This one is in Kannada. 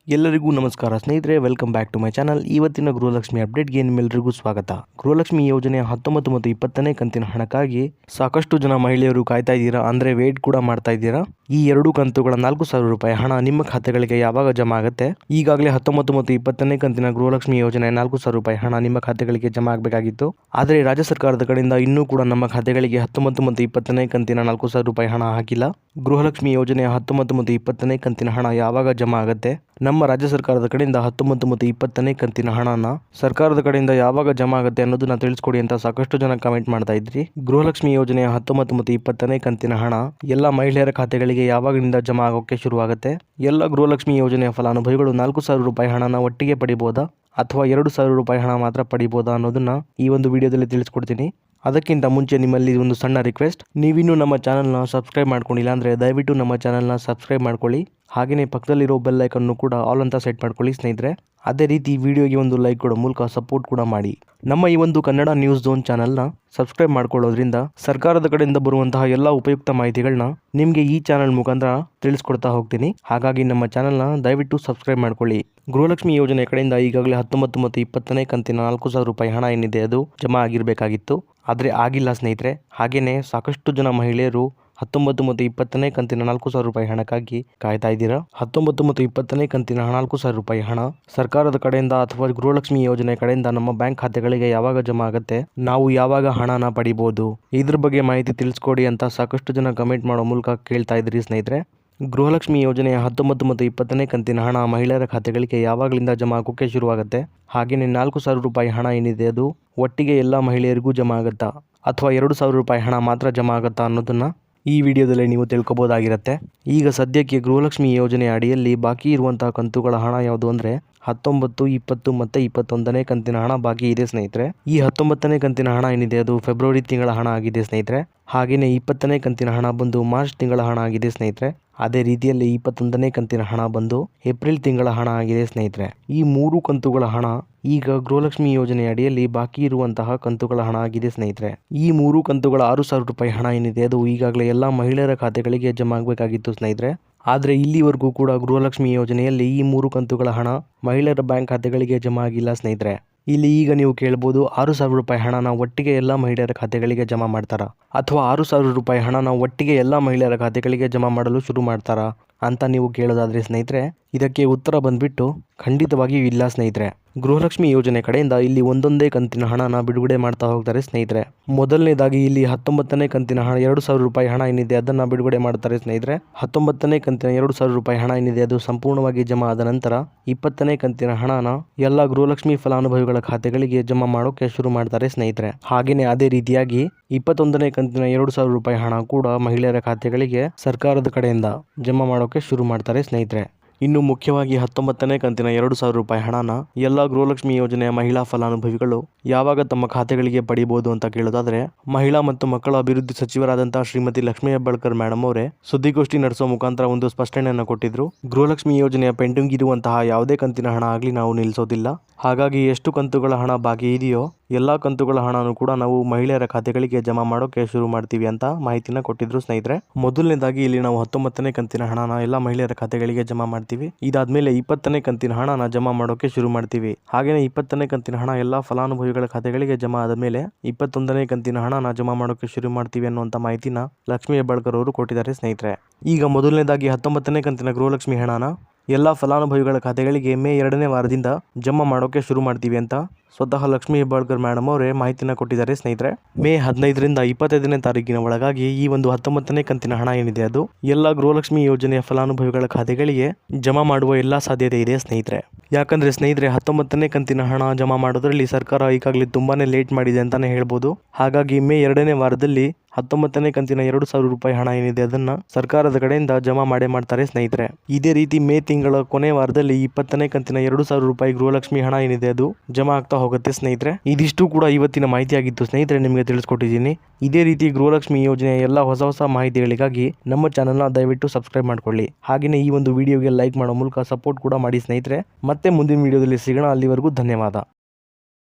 ಎಲ್ಲರಿಗೂ ನಮಸ್ಕಾರ ಸ್ನೇಹಿತರೆ, welcome back to my channel. ಇವತ್ತಿನ ಗೃಹಲಕ್ಷ್ಮಿ ಅಪ್ಡೇಟ್ಗೆ ನಿಮ್ಮೆಲ್ಲರಿಗೂ ಸ್ವಾಗತ. ಗೃಹಲಕ್ಷ್ಮಿ ಯೋಜನೆಯ 19 ಮತ್ತು 20ನೇ ಕಂತಿನ ಹಣಕ್ಕಾಗಿ ಸಾಕಷ್ಟು ಜನ ಮಹಿಳೆಯರು ಕಾಯ್ತಾ ಇದ್ದೀರಾ, ಅಂದರೆ ವೇಟ್ ಕೂಡ ಮಾಡ್ತಾ ಇದ್ದೀರಾ. ಈ ಎರಡು ಕಂತುಗಳ 4,000 ರೂಪಾಯಿ ಹಣ ನಿಮ್ಮ ಖಾತೆಗಳಿಗೆ ಯಾವಾಗ ಜಮಾ ಆಗುತ್ತೆ? ಈಗಾಗಲೇ 19 ಮತ್ತು 20ನೇ ಕಂತಿನ ಗೃಹಲಕ್ಷ್ಮಿ ಯೋಜನೆ 4,000 ರೂಪಾಯಿ ಹಣ ನಿಮ್ಮ ಖಾತೆಗಳಿಗೆ ಜಮಾ ಆಗಬೇಕಾಗಿತ್ತು. ಆದರೆ ರಾಜ್ಯ ಸರ್ಕಾರದ ಕಡೆಯಿಂದ ಇನ್ನೂ ಕೂಡ ನಮ್ಮ ಖಾತೆಗಳಿಗೆ 19 ಮತ್ತು 20ನೇ ಕಂತಿನ 4,000 ರೂಪಾಯಿ ಹಣ ಹಾಕಿಲ್ಲ. ಗೃಹಲಕ್ಷ್ಮಿ ಯೋಜನೆಯ 19 ಮತ್ತು 20ನೇ ಕಂತಿನ ಹಣ ಯಾವಾಗ ಜಮಾ ಆಗುತ್ತೆ? ನಮ್ಮ ರಾಜ್ಯ ಸರ್ಕಾರದ ಕಡೆಯಿಂದ 19 ಮತ್ತು 20ನೇ ಕಂತಿನ ಹಣನ ಸರ್ಕಾರದ ಕಡೆಯಿಂದ ಯಾವಾಗ ಜಮಾ ಆಗುತ್ತೆ ಅನ್ನೋದನ್ನ ತಿಳಿಸ್ಕೊಡಿ ಅಂತ ಸಾಕಷ್ಟು ಜನ ಕಮೆಂಟ್ ಮಾಡ್ತಾ ಇದ್ರಿ. ಗೃಹಲಕ್ಷ್ಮಿ ಯೋಜನೆಯ 19 ಮತ್ತು 20ನೇ ಕಂತಿನ ಹಣ ಎಲ್ಲ ಮಹಿಳೆಯರ ಖಾತೆಗಳಿಗೆ ಯಾವಾಗಿನಿಂದ ಜಮಾ ಆಗೋಕೆ ಶುರುವಾಗುತ್ತೆ? ಎಲ್ಲ ಗೃಹಲಕ್ಷ್ಮಿ ಯೋಜನೆಯ ಫಲಾನುಭವಿಗಳು 4,000 ರೂಪಾಯಿ ಹಣನ ಒಟ್ಟಿಗೆ ಪಡಿಬಹುದಾ ಅಥವಾ 2,000 ರೂಪಾಯಿ ಹಣ ಮಾತ್ರ ಪಡಿಬಹುದಾ ಅನ್ನೋದನ್ನ ಈ ಒಂದು ವಿಡಿಯೋದಲ್ಲಿ ತಿಳಿಸ್ಕೊಡ್ತೀನಿ. ಅದಕ್ಕಿಂತ ಮುಂಚೆ ನಿಮ್ಮಲ್ಲಿ ಒಂದು ಸಣ್ಣ ರಿಕ್ವೆಸ್ಟ್, ನೀವಿನ್ನೂ ನಮ್ಮ ಚಾನಲ್ನ ಸಬ್ಸ್ಕ್ರೈಬ್ ಮಾಡ್ಕೊಂಡಿಲ್ಲ ಅಂದರೆ ದಯವಿಟ್ಟು ನಮ್ಮ ಚಾನಲ್ನ ಸಬ್ಸ್ಕ್ರೈಬ್ ಮಾಡ್ಕೊಳ್ಳಿ. ಹಾಗೆಯೇ ಪಕ್ಕದಲ್ಲಿರೋ ಬೆಲ್ ಐಕನ್ನು ಕೂಡ ಆಲ್ ಅಂತ ಸೆಟ್ ಮಾಡ್ಕೊಳ್ಳಿ ಸ್ನೇಹಿತರೆ. ಅದೇ ರೀತಿ ವಿಡಿಯೋಗೆ ಒಂದು ಲೈಕ್ ಕೊಡೋ ಮೂಲಕ ಸಪೋರ್ಟ್ ಕೂಡ ಮಾಡಿ. ನಮ್ಮ ಈ ಒಂದು ಕನ್ನಡ ನ್ಯೂಸ್ ಝೋನ್ ಚಾನಲ್ನ ಸಬ್ಸ್ಕ್ರೈಬ್ ಮಾಡ್ಕೊಳ್ಳೋದ್ರಿಂದ ಸರ್ಕಾರದ ಕಡೆಯಿಂದ ಬರುವಂತಹ ಎಲ್ಲ ಉಪಯುಕ್ತ ಮಾಹಿತಿಗಳನ್ನ ನಿಮಗೆ ಈ ಚಾನಲ್ ಮುಖಾಂತರ ತಿಳಿಸ್ಕೊಡ್ತಾ ಹೋಗ್ತೀನಿ. ಹಾಗಾಗಿ ನಮ್ಮ ಚಾನಲ್ನ ದಯವಿಟ್ಟು ಸಬ್ಸ್ಕ್ರೈಬ್ ಮಾಡ್ಕೊಳ್ಳಿ. ಗೃಹಲಕ್ಷ್ಮಿ ಯೋಜನೆ ಕಡೆಯಿಂದ ಈಗಾಗಲೇ 19 ಮತ್ತು 20ನೇ ಕಂತಿನ 4,000 ರೂಪಾಯಿ ಹಣ ಏನಿದೆ ಅದು ಜಮಾ ಆಗಿರಬೇಕಾಗಿತ್ತು, ಆದರೆ ಆಗಿಲ್ಲ ಸ್ನೇಹಿತರೆ. ಹಾಗೆಯೇ ಸಾಕಷ್ಟು ಜನ ಮಹಿಳೆಯರು 19 ಮತ್ತು 20ನೇ ಕಂತಿನ 4,000 ರೂಪಾಯಿ ಹಣಕ್ಕಾಗಿ ಕಾಯ್ತಾ ಇದ್ದೀರಾ. 19 ಮತ್ತು 20ನೇ ಕಂತಿನ 4,000 ರೂಪಾಯಿ ಹಣ ಸರ್ಕಾರದ ಕಡೆಯಿಂದ ಅಥವಾ ಗೃಹಲಕ್ಷ್ಮಿ ಯೋಜನೆ ಕಡೆಯಿಂದ ನಮ್ಮ ಬ್ಯಾಂಕ್ ಖಾತೆಗಳಿಗೆ ಯಾವಾಗ ಜಮಾ ಆಗುತ್ತೆ? ನಾವು ಯಾವಾಗ ಹಣನ ಪಡಿಬಹುದು? ಇದ್ರ ಬಗ್ಗೆ ಮಾಹಿತಿ ತಿಳಿಸ್ಕೊಡಿ ಅಂತ ಸಾಕಷ್ಟು ಜನ ಕಮೆಂಟ್ ಮಾಡೋ ಮೂಲಕ ಕೇಳ್ತಾ ಇದ್ರಿ ಸ್ನೇಹಿತರೆ. ಗೃಹಲಕ್ಷ್ಮಿ ಯೋಜನೆಯ 19 ಮತ್ತು 20ನೇ ಕಂತಿನ ಹಣ ಮಹಿಳೆಯರ ಖಾತೆಗಳಿಗೆ ಯಾವಾಗಲಿಂದ ಜಮಾ ಆಗೋಕೆ ಶುರುವಾಗುತ್ತೆ? ಹಾಗೆಯೇ 4,000 ರೂಪಾಯಿ ಹಣ ಏನಿದೆ ಅದು ಒಟ್ಟಿಗೆ ಎಲ್ಲ ಮಹಿಳೆಯರಿಗೂ ಜಮಾ ಆಗುತ್ತಾ ಅಥವಾ 2,000 ರೂಪಾಯಿ ಹಣ ಮಾತ್ರ ಜಮಾ ಆಗುತ್ತಾ ಅನ್ನೋದನ್ನ ಈ ವಿಡಿಯೋದಲ್ಲಿ ನೀವು ತಿಳ್ಕೊಬೋದಾಗಿರುತ್ತೆ. ಈಗ ಸದ್ಯಕ್ಕೆ ಗೃಹಲಕ್ಷ್ಮಿ ಯೋಜನೆಯ ಅಡಿಯಲ್ಲಿ ಬಾಕಿ ಇರುವಂತಹ ಕಂತುಗಳ ಹಣ ಯಾವುದು ಅಂದರೆ 19, 20 ಮತ್ತು 21ನೇ ಕಂತಿನ ಹಣ ಬಾಕಿ ಇದೆ ಸ್ನೇಹಿತರೆ. ಈ 19ನೇ ಕಂತಿನ ಹಣ ಏನಿದೆ ಅದು ಫೆಬ್ರವರಿ ತಿಂಗಳ ಹಣ ಆಗಿದೆ ಸ್ನೇಹಿತರೆ. ಹಾಗೆಯೇ 20ನೇ ಕಂತಿನ ಹಣ ಬಂದು ಮಾರ್ಚ್ ತಿಂಗಳ ಹಣ ಆಗಿದೆ ಸ್ನೇಹಿತರೆ. ಅದೇ ರೀತಿಯಲ್ಲಿ 21ನೇ ಕಂತಿನ ಹಣ ಬಂದು ಏಪ್ರಿಲ್ ತಿಂಗಳ ಹಣ ಆಗಿದೆ ಸ್ನೇಹಿತರೆ. ಈ 3 ಕಂತುಗಳ ಹಣ ಈಗ ಗೃಹಲಕ್ಷ್ಮಿ ಯೋಜನೆಯ ಅಡಿಯಲ್ಲಿ ಬಾಕಿ ಇರುವಂತಹ ಕಂತುಗಳ ಹಣ ಆಗಿದೆ ಸ್ನೇಹಿತರೆ. ಈ 3 ಕಂತುಗಳ 6,000 ರೂಪಾಯಿ ಹಣ ಏನಿದೆ ಅದು ಈಗಾಗಲೇ ಎಲ್ಲ ಮಹಿಳೆಯರ ಖಾತೆಗಳಿಗೆ ಜಮಾ ಆಗಬೇಕಾಗಿತ್ತು ಸ್ನೇಹಿತರೆ. ಆದರೆ ಇಲ್ಲಿವರೆಗೂ ಕೂಡ ಗೃಹಲಕ್ಷ್ಮಿ ಯೋಜನೆಯಲ್ಲಿ ಈ 3 ಕಂತುಗಳ ಹಣ ಮಹಿಳೆಯರ ಬ್ಯಾಂಕ್ ಖಾತೆಗಳಿಗೆ ಜಮಾ ಆಗಿಲ್ಲ ಸ್ನೇಹಿತರೆ. ಇಲ್ಲಿ ಈಗ ನೀವು ಕೇಳ್ಬೋದು, 6,000 ರೂಪಾಯಿ ಹಣನ ಒಟ್ಟಿಗೆ ಎಲ್ಲ ಮಹಿಳೆಯರ ಖಾತೆಗಳಿಗೆ ಜಮಾ ಮಾಡ್ತಾರಾ ಅಥವಾ 6,000 ರೂಪಾಯಿ ಹಣನ ಒಟ್ಟಿಗೆ ಎಲ್ಲ ಮಹಿಳೆಯರ ಖಾತೆಗಳಿಗೆ ಜಮಾ ಮಾಡಲು ಶುರು ಮಾಡ್ತಾರಾ ಅಂತ ನೀವು ಕೇಳೋದಾದ್ರೆ ಸ್ನೇಹಿತರೆ, ಇದಕ್ಕೆ ಉತ್ತರ ಬಂದ್ಬಿಟ್ಟು ಖಂಡಿತವಾಗಿಯೂ ಇಲ್ಲ ಸ್ನೇಹಿತರೆ. ಗೃಹಲಕ್ಷ್ಮಿ ಯೋಜನೆ ಕಡೆಯಿಂದ ಇಲ್ಲಿ ಒಂದೊಂದೇ ಕಂತಿನ ಹಣನ ಬಿಡುಗಡೆ ಮಾಡ್ತಾ ಹೋಗ್ತಾರೆ ಸ್ನೇಹಿತರೆ. ಮೊದಲನೇದಾಗಿ ಇಲ್ಲಿ 19ನೇ ಕಂತಿನ ಹಣ 2,000 ರೂಪಾಯಿ ಹಣ ಏನಿದೆ ಅದನ್ನು ಬಿಡುಗಡೆ ಮಾಡ್ತಾರೆ ಸ್ನೇಹಿತರೆ. 19ನೇ ಕಂತಿನ 2,000 ರೂಪಾಯಿ ಹಣ ಏನಿದೆ ಅದು ಸಂಪೂರ್ಣವಾಗಿ ಜಮಾ ಆದ ನಂತರ 20ನೇ ಕಂತಿನ ಹಣನ ಎಲ್ಲ ಗೃಹಲಕ್ಷ್ಮಿ ಫಲಾನುಭವಿಗಳ ಖಾತೆಗಳಿಗೆ ಜಮಾ ಮಾಡೋಕೆ ಶುರು ಮಾಡ್ತಾರೆ ಸ್ನೇಹಿತರೆ. ಹಾಗೆಯೇ ಅದೇ ರೀತಿಯಾಗಿ 21ನೇ ಕಂತಿನ 2,000 ರೂಪಾಯಿ ಹಣ ಕೂಡ ಮಹಿಳೆಯರ ಖಾತೆಗಳಿಗೆ ಸರ್ಕಾರದ ಕಡೆಯಿಂದ ಜಮಾ ಮಾಡೋಕೆ ಶುರು ಮಾಡ್ತಾರೆ ಸ್ನೇಹಿತರೆ. ಇನ್ನು ಮುಖ್ಯವಾಗಿ 19ನೇ ಕಂತಿನ 2,000 ರೂಪಾಯಿ ಹಣನ ಎಲ್ಲ ಗೃಹಲಕ್ಷ್ಮಿ ಯೋಜನೆಯ ಮಹಿಳಾ ಫಲಾನುಭವಿಗಳು ಯಾವಾಗ ತಮ್ಮ ಖಾತೆಗಳಿಗೆ ಪಡಿಬಹುದು ಅಂತ ಕೇಳೋದಾದ್ರೆ, ಮಹಿಳಾ ಮತ್ತು ಮಕ್ಕಳ ಅಭಿವೃದ್ಧಿ ಸಚಿವರಾದಂತಹ ಶ್ರೀಮತಿ ಲಕ್ಷ್ಮೀ ಹೆಬ್ಬಾಳ್ಕರ್ ಮೇಡಮ್ ಅವರೇ ಸುದ್ದಿಗೋಷ್ಠಿ ನಡೆಸೋ ಮುಖಾಂತರ ಒಂದು ಸ್ಪಷ್ಟನೆಯನ್ನು ಕೊಟ್ಟಿದ್ರು. ಗೃಹಲಕ್ಷ್ಮಿ ಯೋಜನೆಯ ಪೆಂಡಿಂಗ್ ಇರುವಂತಹ ಯಾವುದೇ ಕಂತಿನ ಹಣ ಆಗಲಿ ನಾವು ನಿಲ್ಲಿಸೋದಿಲ್ಲ. ಹಾಗಾಗಿ ಎಷ್ಟು ಕಂತುಗಳ ಹಣ ಬಾಕಿ ಇದೆಯೋ ಎಲ್ಲ ಕಂತುಗಳ ಹಣನೂ ಕೂಡ ನಾವು ಮಹಿಳೆಯರ ಖಾತೆಗಳಿಗೆ ಜಮಾ ಮಾಡೋಕೆ ಶುರು ಮಾಡ್ತೀವಿ ಅಂತ ಮಾಹಿತಿನ ಕೊಟ್ಟಿದ್ರು ಸ್ನೇಹಿತರೆ. ಮೊದಲನೇದಾಗಿ ಇಲ್ಲಿ ನಾವು 19ನೇ ಕಂತಿನ ಹಣನ ಎಲ್ಲ ಮಹಿಳೆಯರ ಖಾತೆಗಳಿಗೆ ಜಮಾ ಮಾಡ್ತೀವಿ. ಇದಾದ್ಮೇಲೆ 20ನೇ ಕಂತಿನ ಹಣನ ಜಮಾ ಮಾಡೋಕೆ ಶುರು ಮಾಡ್ತೀವಿ. ಹಾಗೇನೆ 20ನೇ ಕಂತಿನ ಹಣ ಎಲ್ಲ ಫಲಾನುಭವಿಗಳ ಖಾತೆಗಳಿಗೆ ಜಮಾ ಆದಮೇಲೆ 21ನೇ ಕಂತಿನ ಹಣನ ಜಮಾ ಮಾಡೋಕೆ ಶುರು ಮಾಡ್ತೀವಿ ಅನ್ನುವಂಥ ಮಾಹಿತಿನ ಲಕ್ಷ್ಮೀ ಹೆಬ್ಬಾಳ್ಕರ್ ಅವರು ಕೊಟ್ಟಿದ್ದಾರೆ ಸ್ನೇಹಿತರೆ. ಈಗ ಮೊದಲನೇದಾಗಿ 19ನೇ ಕಂತಿನ ಗೃಹಲಕ್ಷ್ಮಿ ಹಣನ ಎಲ್ಲ ಫಲಾನುಭವಿಗಳ ಖಾತೆಗಳಿಗೆ ಮೇ 2ನೇ ವಾರದಿಂದ ಜಮಾ ಮಾಡೋಕೆ ಶುರು ಮಾಡ್ತೀವಿ ಅಂತ ಸ್ವತಃ ಲಕ್ಷ್ಮೀ ಹೆಬ್ಬಾಳ್ಕರ್ ಮೇಡಮ್ ಅವರೇ ಮಾಹಿತಿನ ಕೊಟ್ಟಿದ್ದಾರೆ ಸ್ನೇಹಿತರೆ. ಮೇ 15ರಿಂದ 25ನೇ ತಾರೀಕಿನ ಒಳಗಾಗಿ ಈ ಒಂದು 19ನೇ ಕಂತಿನ ಹಣ ಏನಿದೆ ಅದು ಎಲ್ಲ ಗೃಹಲಕ್ಷ್ಮಿ ಯೋಜನೆಯ ಫಲಾನುಭವಿಗಳ ಖಾತೆಗಳಿಗೆ ಜಮಾ ಮಾಡುವ ಎಲ್ಲ ಸಾಧ್ಯತೆ ಇದೆ ಸ್ನೇಹಿತರೆ. ಯಾಕಂದ್ರೆ ಸ್ನೇಹಿತರೆ, 19ನೇ ಕಂತಿನ ಹಣ ಜಮಾ ಮಾಡೋದ್ರಲ್ಲಿ ಸರ್ಕಾರ ಈಗಾಗಲೇ ತುಂಬಾನೇ ಲೇಟ್ ಮಾಡಿದೆ ಅಂತಾನೆ ಹೇಳ್ಬೋದು. ಹಾಗಾಗಿ ಮೇ 2ನೇ ವಾರದಲ್ಲಿ 19ನೇ ಕಂತಿನ 2,000 ರೂಪಾಯಿ ಹಣ ಏನಿದೆ ಅದನ್ನ ಸರ್ಕಾರದ ಕಡೆಯಿಂದ ಜಮಾ ಮಾಡ್ತಾರೆ ಸ್ನೇಹಿತರೆ. ಇದೇ ರೀತಿ ಮೇ ತಿಂಗಳ ಕೊನೆ ವಾರದಲ್ಲಿ 20ನೇ ಕಂತಿನ 2,000 ರೂಪಾಯಿ ಗೃಹಲಕ್ಷ್ಮಿ ಹಣ ಏನಿದೆ ಅದು ಜಮಾ ಆಗ್ತಾ ಹೋಗುತ್ತೆ ಸ್ನೇಹಿತರೆ. ಇದಿಷ್ಟು ಕೂಡ ಇವತ್ತಿನ ಮಾಹಿತಿ ಆಗಿತ್ತು ಸ್ನೇಹಿತರೆ, ನಿಮಗೆ ತಿಳಿಸ್ಕೊಟ್ಟಿದ್ದೀನಿ. ಇದೇ ರೀತಿ ಗೃಹಲಕ್ಷ್ಮಿ ಯೋಜನೆಯ ಎಲ್ಲ ಹೊಸ ಮಾಹಿತಿಗಳಿಗಾಗಿ ನಮ್ಮ ಚಾನಲ್ನ ದಯವಿಟ್ಟು ಸಬ್ಸ್ಕ್ರೈಬ್ ಮಾಡ್ಕೊಳ್ಳಿ. ಹಾಗೆಯೇ ಈ ಒಂದು ವಿಡಿಯೋಗೆ ಲೈಕ್ ಮಾಡೋ ಮೂಲಕ ಸಪೋರ್ಟ್ ಕೂಡ ಮಾಡಿ ಸ್ನೇಹಿತರೆ. ಮತ್ತೆ ಮುಂದಿನ ವಿಡಿಯೋದಲ್ಲಿ ಸಿಗೋಣ. ಅಲ್ಲಿವರೆಗೂ ಧನ್ಯವಾದ.